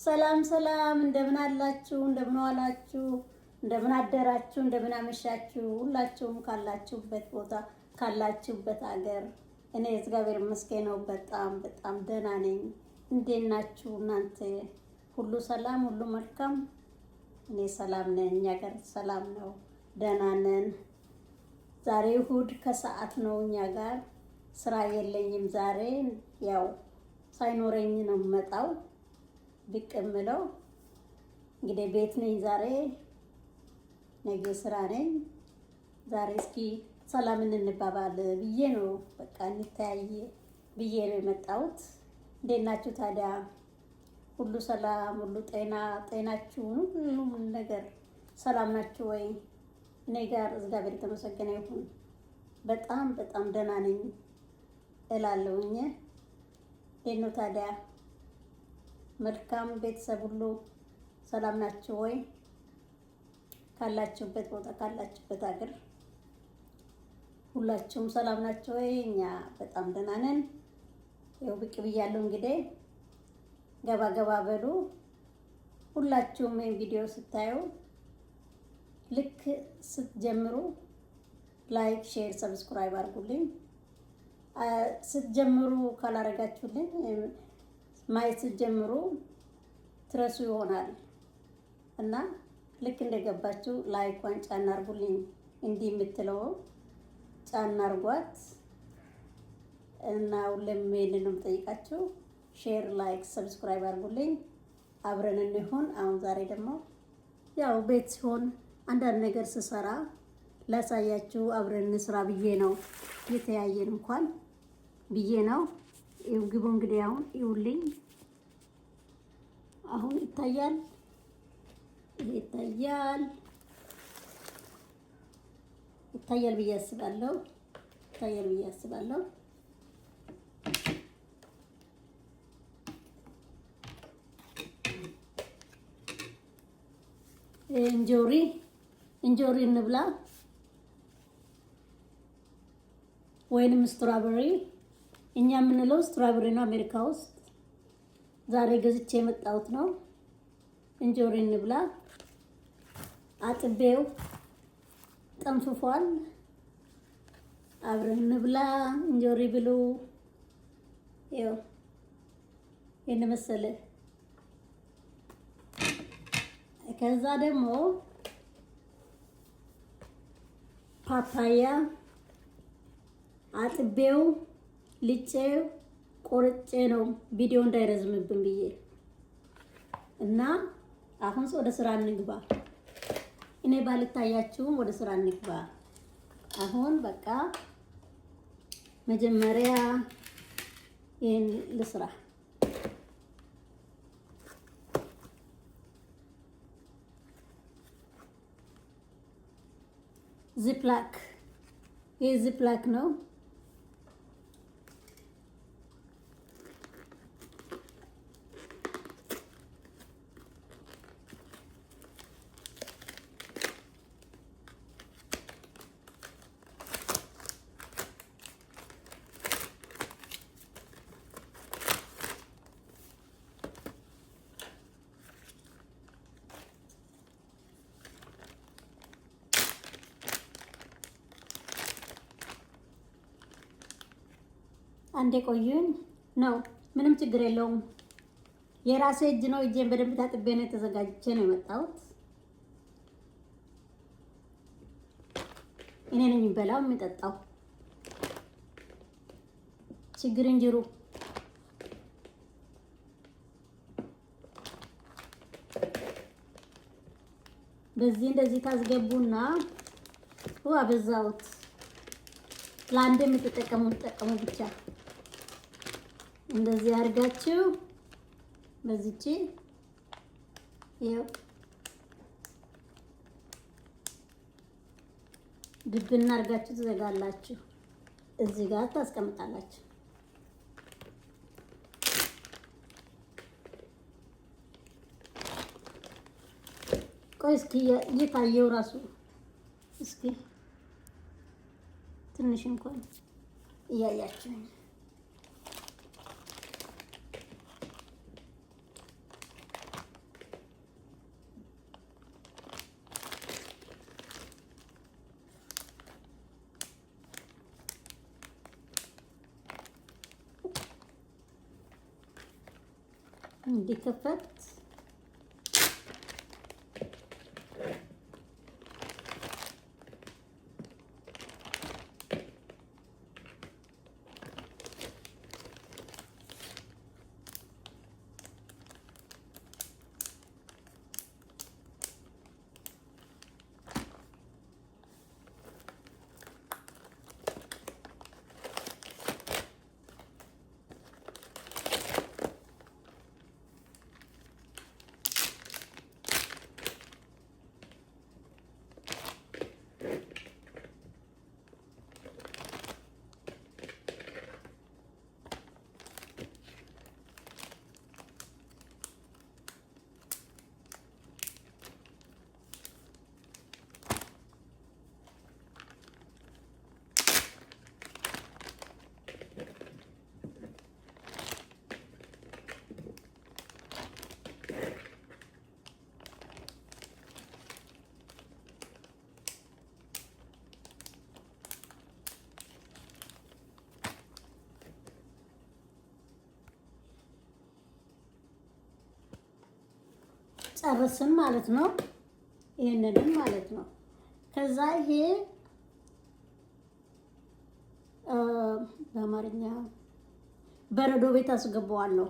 ሰላም ሰላም፣ እንደምን አላችሁ? እንደምን ዋላችሁ? እንደምን አደራችሁ? እንደምን አመሻችሁ? ሁላችሁም ካላችሁበት ቦታ ካላችሁበት ሀገር እኔ እግዚአብሔር ይመስገን ነው በጣም በጣም ደህና ነኝ። እንዴት ናችሁ እናንተ? ሁሉ ሰላም፣ ሁሉ መልካም? እኔ ሰላም ነኝ። እኛ ጋር ሰላም ነው፣ ደህና ነን። ዛሬ እሑድ ከሰዓት ነው። እኛ ጋር ስራ የለኝም ዛሬ። ያው ሳይኖረኝ ነው የምመጣው ብቅ የምለው። እንግዲህ ቤት ነኝ ዛሬ፣ ነገ ስራ ነኝ። ዛሬ እስኪ ሰላም እንባባል ብዬ ነው፣ በቃ እንተያይ ብዬ ነው የመጣሁት። እንዴት ናችሁ ታዲያ? ሁሉ ሰላም፣ ሁሉ ጤናችሁ፣ ሁሉም ነገር ሰላም ናችሁ ወይ? እኔ ጋር እግዚአብሔር የተመሰገነ ይሁን በጣም በጣም ደህና ነኝ እላለሁኝ። እንዴት ነው ታዲያ? መልካም ቤተሰብ ሁሉ ሰላም ናችሁ ወይ? ካላችሁበት ቦታ ካላችሁበት ሀገር ሁላችሁም ሰላም ናችሁ ወይ? እኛ በጣም ደህና ነን። ያው ብቅ ብያለሁ። እንግዲህ ገባ ገባ በሉ ሁላችሁም። ይሄን ቪዲዮ ስታዩ ልክ ስትጀምሩ ላይክ፣ ሼር፣ ሰብስክራይብ አድርጉልኝ። ስትጀምሩ ካላረጋችሁልኝ ማየት ስትጀምሩ ትረሱ ይሆናል እና ልክ እንደገባችሁ ላይኳን ጫና አድርጉልኝ። እንዲህ የምትለው ጫና አድርጓት እና ሁሌም ይሄንን ነው የምጠይቃችሁ። ሼር፣ ላይክ፣ ሰብስክራይብ አድርጉልኝ። አብረን እንሆን። አሁን ዛሬ ደግሞ ያው ቤት ሲሆን አንዳንድ ነገር ስሰራ ላሳያችሁ፣ አብረን እንስራ ብዬ ነው። የተያየን እንኳን ብዬ ነው። ይኸው ግቡ እንግዲህ አሁን ይውልኝ። አሁን ይታያል፣ ይታያል ብዬ አስባለሁ። ይታያል ብዬ አስባለሁ። እንጆሪ እንብላ ወይንም ስትራበሪ። እኛ የምንለው ስትራበሪ ነው አሜሪካ ውስጥ። ዛሬ ገዝቼ የመጣሁት ነው። እንጆሪ እንብላ። አጥቤው ጠንፍፏል። አብረን እንብላ። እንጆሪ ብሉ። ይኸው ይሄን መሰለ። ከዛ ደግሞ ፓፓያ አጥቤው ልጬው ቆርጬ ነው ቪዲዮ እንዳይረዝምብን ብዬ እና አሁን ወደ ስራ እንግባ። እኔ ባልታያችሁም ወደ ስራ እንግባ። አሁን በቃ መጀመሪያ ይሄን ልስራ። ዚፕላክ፣ ይሄ ዚፕላክ ነው። አንዴ ቆዩኝ ነው፣ ምንም ችግር የለውም። የራሴ እጅ ነው። እጄን በደንብ ታጥቤ ነው የተዘጋጅቼ ነው የመጣሁት። እኔ ነኝ የሚበላው የሚጠጣው። ችግር እንጅሩ በዚህ እንደዚህ ታስገቡና አበዛሁት። ለአንድ የምትጠቀሙ ብቻ እንደዚህ አድርጋችሁ በዚህቺ ይኸው ድብና አድርጋችሁ ትዘጋላችሁ። እዚህ ጋር ታስቀምጣላችሁ። ቆይ እስኪ እየታየው ራሱ እስኪ ትንሽ እንኳን እያያችሁኝ እንዲከፈት ጨርስን ማለት ነው። ይሄንንም ማለት ነው። ከዛ ይሄ በአማርኛ በረዶ ቤት አስገባዋለሁ።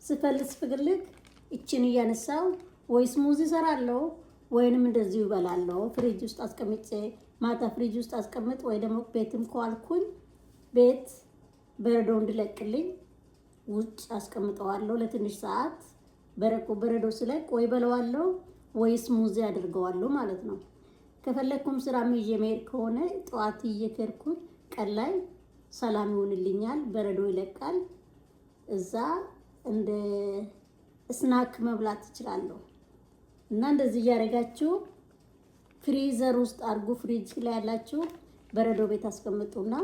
ስፈልግ እችን እያነሳው ወይ ስሙዚ እሰራለሁ ወይንም እንደዚሁ ይበላለሁ። ፍሪጅ ውስጥ አስቀምጬ ማታ ፍሪጅ ውስጥ አስቀምጥ ወይ ደግሞ ቤትም ከዋልኩኝ ቤት በረዶ እንዲለቅልኝ ውጭ አስቀምጠዋለሁ ለትንሽ ሰዓት። በረዶ ስለቅ ወይ በለዋለሁ ወይ ስሙዚ አድርገዋለሁ ማለት ነው። ከፈለኩም ስራ ይዤ መሄድ ከሆነ ጠዋት እየከርኩኝ ቀን ላይ ሰላም ይሆንልኛል። በረዶ ይለቃል። እዛ እንደ ስናክ መብላት እችላለሁ። እና እንደዚህ እያደረጋችሁ ፍሪዘር ውስጥ አድርጉ። ፍሪጅ ላይ ያላችሁ በረዶ ቤት አስቀምጡና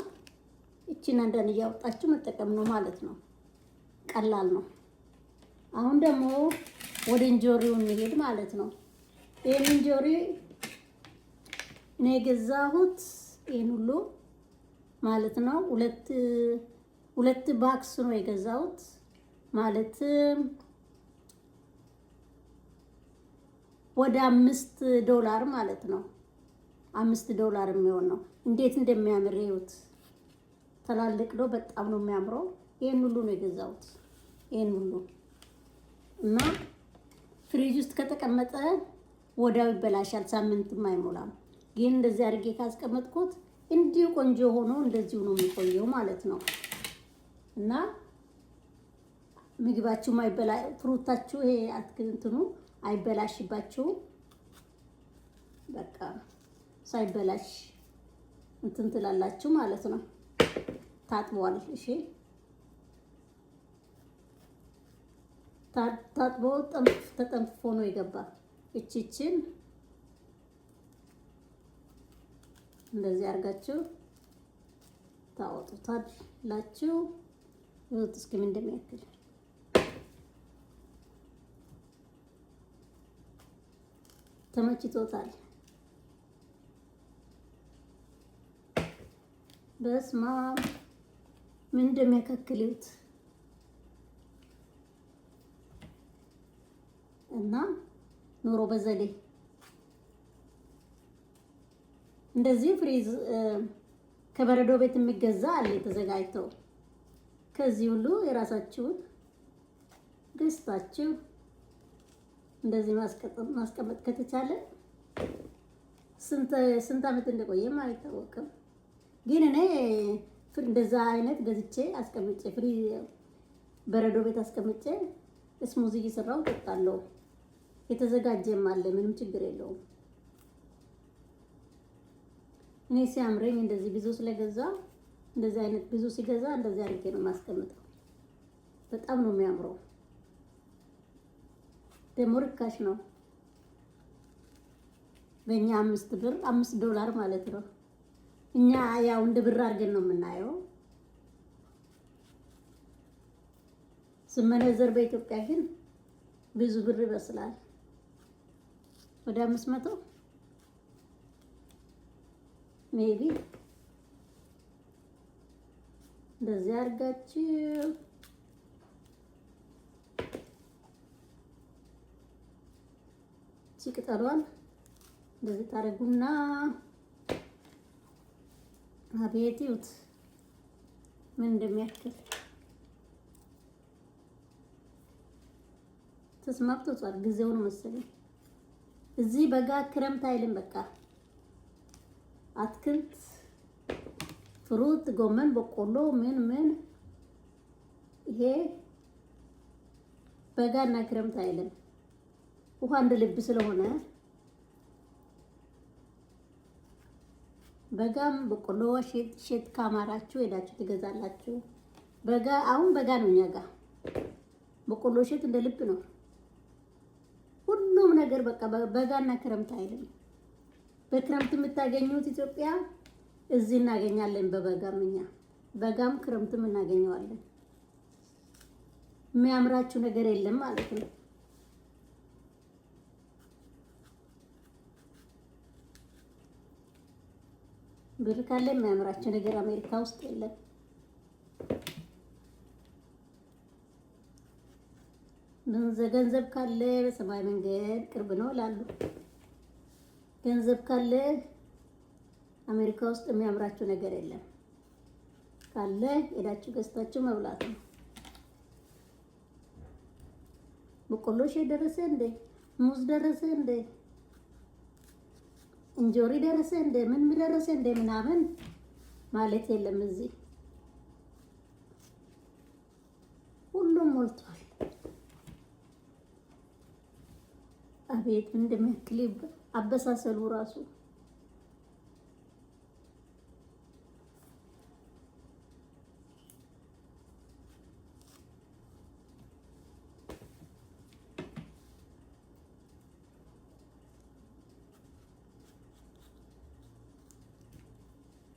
እቺን አንዳንድ እያወጣችሁ መጠቀም ነው ማለት ነው። ቀላል ነው። አሁን ደግሞ ወደ እንጆሪው እንሄድ ማለት ነው። ይሄን እንጆሪ እኔ የገዛሁት ይሄን ሁሉ ማለት ነው ሁለት ባክስ ነው የገዛሁት ማለት ወደ $5 ማለት ነው። $5 የሚሆን ነው። እንዴት እንደሚያምር ይሁት። ተላልቅ ነው። በጣም ነው የሚያምረው። ይሄን ሁሉ ነው የገዛሁት። ይሄን ሁሉ እና ፍሪጅ ውስጥ ከተቀመጠ ወዲያው ይበላሻል። ሳምንትም አይሞላም። ግን እንደዚህ አድርጌ ካስቀመጥኩት እንዲሁ ቆንጆ ሆኖ እንደዚሁ ነው የሚቆየው ማለት ነው። እና ምግባችሁ ፍሩታችሁ ይሄ አትክልትኑ አይበላሽባችሁ። በቃ ሳይበላሽ እንትን ትላላችሁ ማለት ነው። ታጥቧል። እሺ ታጥቦ ተጠንፍፎ ነው የገባ። እቺችን እንደዚህ አድርጋችሁ ታወጡታላችሁ። ይሁት እስኪ ምን እንደሚያክል ተመችቶታል። በስማ ምን እንደሚያካክል ይሁት እና ኑሮ በዘዴ እንደዚህ ፍሪዝ ከበረዶ ቤት የሚገዛ አለ ተዘጋጅተው። ከዚህ ሁሉ የራሳችሁን ገዝታችሁ እንደዚህ ማስቀመጥ ከተቻለ ስንት ዓመት እንደቆየም አይታወቅም። ግን እኔ እንደዛ አይነት ገዝቼ አስቀምጬ በረዶ ቤት አስቀምጬ ስሙዚ እየሰራው እጠጣለሁ። የተዘጋጀም አለ፣ ምንም ችግር የለውም። እኔ ሲያምረኝ እንደዚህ ብዙ ስለገዛ እንደዚህ አይነት ብዙ ሲገዛ እንደዚህ አድርጌ ነው የማስቀምጠው። በጣም ነው የሚያምረው። ደግሞ ርካሽ ነው። በእኛ $5 ማለት ነው። እኛ ያው እንደ ብር አድርገን ነው የምናየው። ስመነዘር በኢትዮጵያ ግን ብዙ ብር ይመስላል። ወደ 500 ሜቢ እንደዚህ አድርጋችሁ ቅጠሏን እንደዚህ ታረጉና አቤት ይሁት ምን እንደሚያክል ተስማምቶታል። ጊዜውን መሰለኝ እዚህ በጋ ክረምት አይልም። በቃ አትክልት፣ ፍሩት፣ ጎመን፣ በቆሎ ምን ይሄ በጋና ክረምት አይልም። ውሃ እንደ ልብ ስለሆነ በጋም በቆሎ ሼት ካማራችሁ ሄዳችሁ ትገዛላችሁ። በጋ አሁን በጋ ነው እኛ ጋር በቆሎ ሼት እንደ ልብ ነው። ሁሉም ነገር በቃ በጋና ክረምት አይልም። በክረምት የምታገኙት ኢትዮጵያ እዚህ እናገኛለን። በበጋም እኛ በጋም ክረምትም እናገኘዋለን። የሚያምራችሁ ነገር የለም ማለት ነው። ብር ካለ የሚያምራችሁ ነገር አሜሪካ ውስጥ የለም። ገንዘብ ካለ በሰማይ መንገድ ቅርብ ነው ይላሉ። ገንዘብ ካለ አሜሪካ ውስጥ የሚያምራችሁ ነገር የለም። ካለ ሄዳችሁ ገዝታችሁ መብላት ነው። በቆሎ ደረሰ እንዴ? ሙዝ ደረሰ እንዴ? እንጆሪ ደረሰ እንዴ? ምን ደረሰ እንዴ? ምናምን ማለት የለም። እዚህ ሁሉም ሞልቷል። አቤት እንደሚያክል አበሳሰሉ ራሱ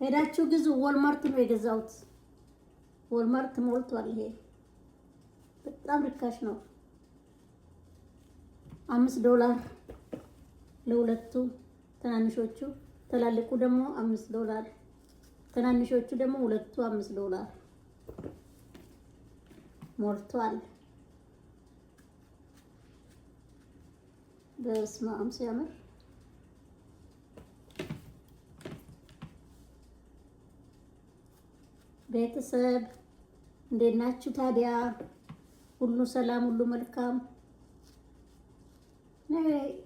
ሄዳችሁ ግዙ። ወልማርት ነው የገዛሁት። ወልማርት ሞልቷል። ይሄ በጣም ርካሽ ነው። $5 ለሁለቱ ትናንሾቹ፣ ትላልቁ ደግሞ $5። ትናንሾቹ ደግሞ ሁለቱ $5 ሞልቷል። በስመ አብ ሲያምር። ቤተሰብ እንዴት ናችሁ ታዲያ? ሁሉ ሰላም፣ ሁሉ መልካም?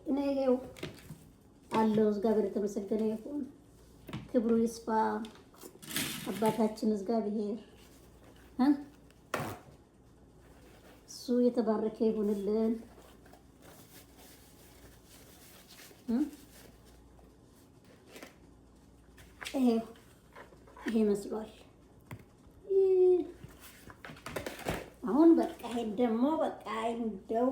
እኔ ይኸው አለው። እግዚአብሔር የተመሰገነ ይሁን፣ ክብሩ ይስፋ። አባታችን እግዚአብሔር እሱ የተባረከ ይሁንልን። ይሄ መስሏል። አሁን በቃ ይሄ ደግሞ በቃ እንደው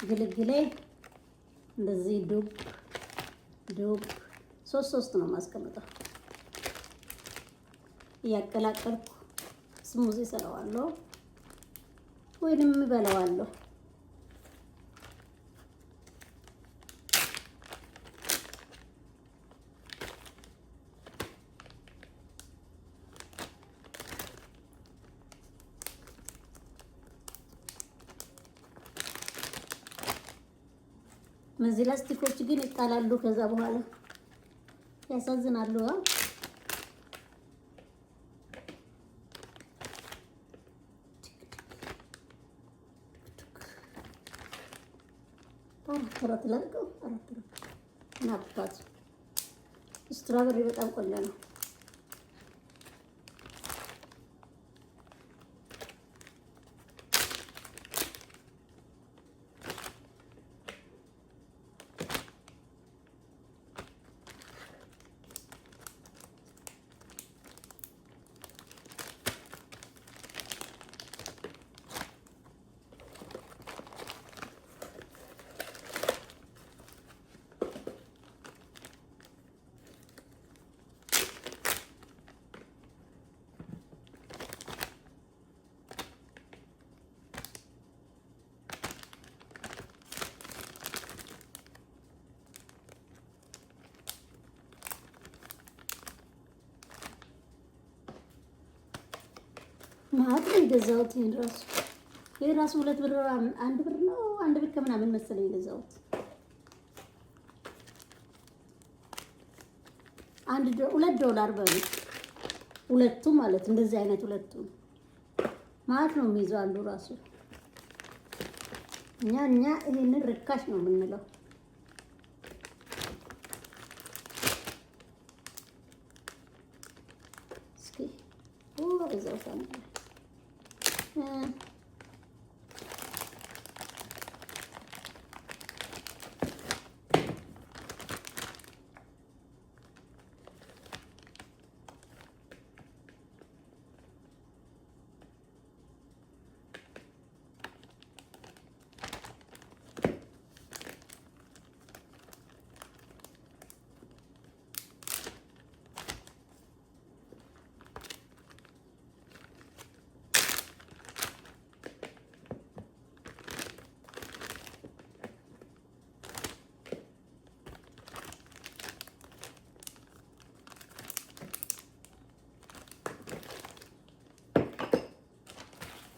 ግልግሌ እንደዚህ ዱብ ሶስት ነው ማስቀምጠው። እያቀላቀልኩ ስሙዚ ሰራዋለሁ ወይንም እበላዋለሁ። እነዚህ ላስቲኮች ግን ይጣላሉ ከዛ በኋላ ያሳዝናሉ። አራት ላድርገው። ናባት ስትራበሪ በጣም ቆንጆ ነው። ማለት ነው የገዛሁት። ይሄ ራሱ 2 ብር 1 ብር ነው 1 ብር ከምናምን መሰለኝ የገዛሁት። $2 በሉ ሁለቱም ማለት እንደዚህ አይነት ሁለቱም ማለት ነው የሚይዘው አንዱ ራሱ። እኛ ይሄንን ርካሽ ነው የምንለው። እስኪ በዛው ሳምንት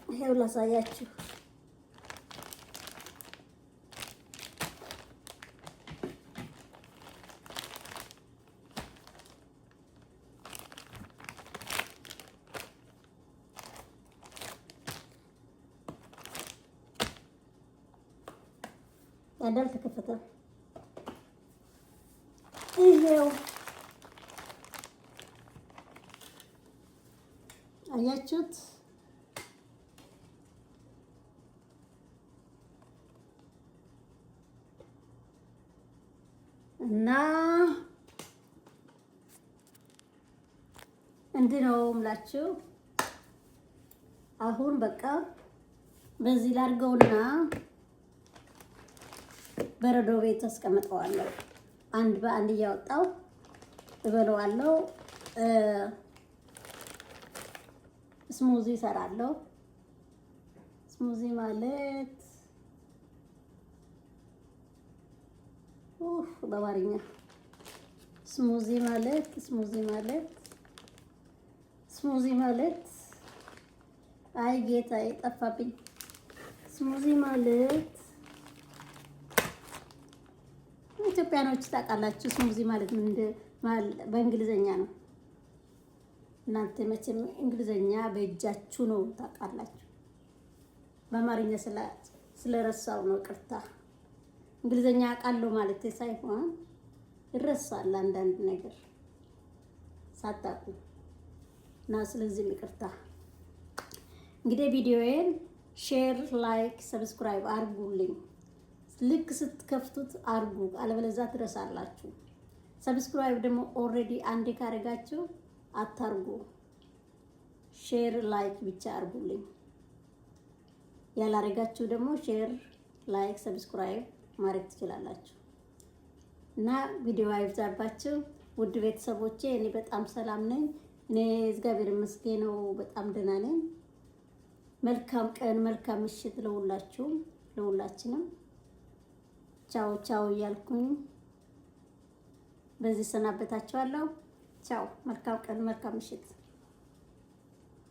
ይሄው ላሳያችሁ። ያዳል ተከፈተ። ይሄው አያችሁት? እና እንዲህ ነው የምላችሁ። አሁን በቃ በዚህ ላድርገውና በረዶ ቤት አስቀምጠዋለሁ። አንድ በአንድ እያወጣው እበለዋለሁ። ስሙዚ እሰራለሁ። ስሙዚ ማለት በአማርኛ ስሙዚ ማለት አይ ጌታዬ ጠፋብኝ። ስሙዚ ማለት ኢትዮጵያኖች ታውቃላችሁ። ስሙዚ ማለት ምን በእንግሊዘኛ ነው። እናንተ መቼም እንግሊዘኛ በእጃችሁ ነው ታውቃላችሁ። በአማርኛ ስለረሳው ነው ቅርታ። እንግሊዘኛ አውቃለሁ ማለት ሳይሆን ይረሳል አንዳንድ ነገር ሳታውቁ እና ስለዚህ ይቅርታ። እንግዲህ ቪዲዮዬን ሼር፣ ላይክ፣ ሰብስክራይብ አርጉልኝ። ልክ ስትከፍቱት አርጉ፣ አለበለዚያ ትረሳላችሁ። ሰብስክራይብ ደግሞ ኦልሬዲ አንዴ ካረጋችሁ አታርጉ። ሼር ላይክ ብቻ አርጉልኝ። ያላረጋችሁ ደግሞ ሼር ላይክ ሰብስክራይብ ማድረግ ትችላላችሁ። እና ቪዲዮ አይብዛባችሁ ውድ ቤተሰቦቼ። እኔ በጣም ሰላም ነኝ። እኔ እግዚአብሔር ይመስገን በጣም ደህና ነኝ። መልካም ቀን መልካም ምሽት ለሁላችሁም ለሁላችንም። ቻው ቻው እያልኩኝ በዚህ ሰናበታችኋለሁ። ቻው። መልካም ቀን መልካም ምሽት።